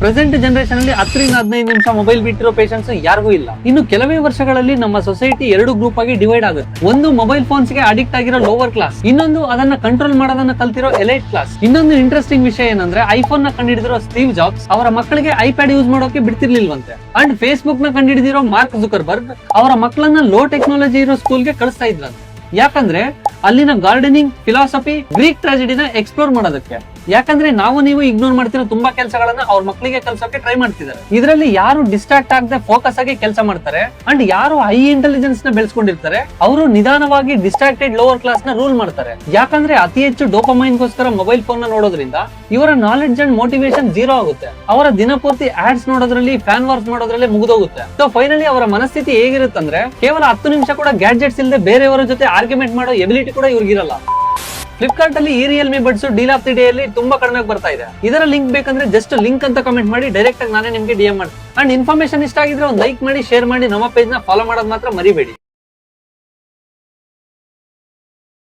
Present generation ಅಲ್ಲಿ 10ರಿಂದ 15 ನಿಮಿಷ mobile ಬಿಟ್ಟಿರೋ patience ಯಾರಿಗೂ ಇಲ್ಲ. ಇನ್ನು ಕೆಲವೇ ವರ್ಷಗಳಲ್ಲಿ ನಮ್ಮ ಸೊಸೈಟಿ 2 ಗ್ರೂಪ್ ಆಗಿ ಡಿವೈಡ್ ಆಗುತ್ತೆ. ಒಂದು ಮೊಬೈಲ್ ಫೋನ್ಸ್ ಗೆ ಅಡಿಕ್ಟ್ ಆಗಿರೋ ಲೋವರ್ ಕ್ಲಾಸ್, ಇನ್ನೊಂದು ಅದನ್ನ ಕಂಟ್ರೋಲ್ ಮಾಡೋದನ್ನ ಕಲ್ತಿರೋ ಎಲೈಟ್ ಕ್ಲಾಸ್. ಇನ್ನೊಂದು ಇಂಟ್ರೆಸ್ಟಿಂಗ್ ವಿಷಯ ಏನಂದ್ರೆ ಐಫೋನ್ ನ ಕಂಡುಹಿಡಿದಿರೋ ಸ್ಟೀವ್ ಜಾಬ್ಸ್ ಅವರ ಮಕ್ಕಳಿಗೆ ಐಪ್ಯಾಡ್ ಯೂಸ್ ಮಾಡೋಕೆ ಬಿಡ್ತಿರ್ಲಿಲ್ವಂತೆ. ಅಂಡ್ ಫೇಸ್ಬುಕ್ ನ ಕಂಡುಹಿಡಿದಿರೋ ಮಾರ್ಕ್ ಜುಕರ್ಬರ್ಗ್ ಅವರ ಮಕ್ಕಳನ್ನ ಲೋ ಟೆಕ್ನಾಲಜಿ ಇರೋ ಸ್ಕೂಲ್ಗೆ ಕಳಿಸ್ತಾ ಇದ್ರಂತೆ. ಯಾಕಂದ್ರೆ ಅಲ್ಲಿನ ಗಾರ್ಡನಿಂಗ್, ಫಿಲಾಸಫಿ, ಗ್ರೀಕ್ ಟ್ರಾಜಿಡಿನ ಎಕ್ಸ್ಪ್ಲೋರ್ ಮಾಡೋದಕ್ಕೆ. ಯಾಕಂದ್ರೆ ನಾವು ನೀವು ಇಗ್ನೋರ್ ಮಾಡ್ತಿರೋ ತುಂಬಾ ಕೆಲಸಗಳನ್ನ ಅವ್ರ ಮಕ್ಕಳಿಗೆ ಕಲ್ಸೋಕೆ ಟ್ರೈ ಮಾಡ್ತಿದ್ದಾರೆ. ಇದರಲ್ಲಿ ಯಾರು ಡಿಸ್ಟ್ರಾಕ್ಟ್ ಆಗದೆ ಫೋಕಸ್ ಆಗಿ ಕೆಲಸ ಮಾಡ್ತಾರೆ ಅಂಡ್ ಯಾರು ಹೈ ಇಂಟೆಲಿಜೆನ್ಸ್ ನ ಬೆಳೆಸ್ಕೊಂಡಿರ್ತಾರೆ ಅವರು ನಿಧಾನವಾಗಿ ಡಿಸ್ಟ್ರಾಕ್ಟೆಡ್ ಲೋವರ್ ಕ್ಲಾಸ್ ನ ರೂಲ್ ಮಾಡ್ತಾರೆ. ಯಾಕಂದ್ರೆ ಅತಿ ಹೆಚ್ಚು ಡೋಪಮೈನ್ ಗೋಸ್ಕರ ಮೊಬೈಲ್ ಫೋನ್ ನ ನೋಡೋದ್ರಿಂದ ಇವರ ನಾಲೆಡ್ಜ್ ಅಂಡ್ ಮೋಟಿವೇಶನ್ ಜೀರೋ ಆಗುತ್ತೆ. ಅವರ ದಿನಪೂರ್ತಿ ಆಡ್ಸ್ ನೋಡೋದ್ರಲ್ಲಿ, ಫ್ಯಾನ್ ವಾರ್ಸ್ ಮಾಡೋದ್ರಲ್ಲಿ ಮುಗಿದೋಗುತ್ತೆ. ಸೊ ಫೈನಲಿ ಅವರ ಮನಸ್ಥಿತಿ ಹೇಗಿರುತ್ತಂದ್ರೆ ಕೇವಲ 10 ನಿಮಿಷ ಕೂಡ ಗ್ಯಾಡ್ಜೆಟ್ಸ್ ಇಲ್ಲದೆ ಬೇರೆಯವರ ಜೊತೆ ಆರ್ಗ್ಯುಮೆಂಟ್ ಮಾಡೋ ಎಬಿಲಿಟಿ ಕೂಡ ಇವ್ರಿಗಿರಲ್ಲ. ಫ್ಲಿಪ್ಕಾರ್ಟ್ ಅಲ್ಲಿ ಈ Realme buds deal of the day ಅಲ್ಲಿ ತುಂಬಾ ಕಡಿಮೆ ಬರ್ತಾ ಇದೆ. ಇದರ ಲಿಂಕ್ ಬೇಕಂದ್ರೆ ಜಸ್ಟ್ ಲಿಂಕ್ ಅಂತ ಕಮೆಂಟ್ ಮಾಡಿ, ಡೈರೆಕ್ಟ್ ಆಗಿ ನಾನೇ ನಿಮ್ಗೆ DM ಮಾಡ್ತೀನಿ. ಅಂಡ್ ಇನ್ಫಾರ್ಮೇಶನ್ ಇಷ್ಟ ಆಗಿದ್ರೆ ಒಂದು ಲೈಕ್ ಮಾಡಿ, ಶೇರ್ ಮಾಡಿ, ನಮ್ಮ ಪೇಜ್ ನ ಫಾಲೋ ಮಾಡೋದು ಮಾತ್ರ ಮರಿಬೇಡಿ.